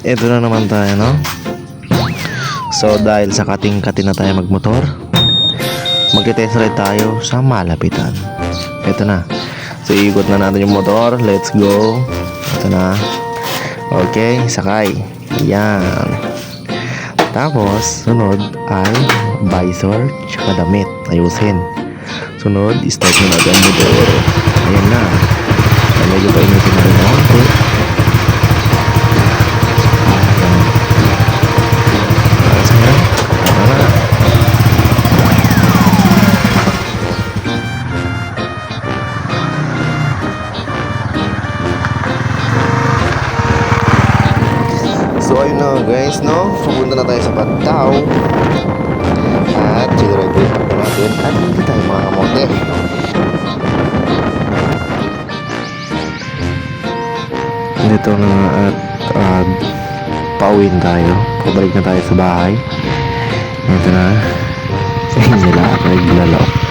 Ito na naman tayo, no? So dahil sa kating-kating na tayo magmotor, magte-test ride tayo sa malapitan. Ito na. So ikot na natin yung motor. Let's go. Ito na. Okay, sakay. Yan. Tapos sunod ay visor tsaka damit. Ayusin. Sunod, start na natin ang motor. Ayan na. Medyo pa inutin na rin ako. Okay. So ayun na guys, no? Pupunta na tayo sa Pagtao. At sinuride yung park natin. At hindi tayo mga kamote. Dito na at pauwiin tayo. Pabalik na tayo sa bahay. Ito na. Sa inyo lang ako naglalok.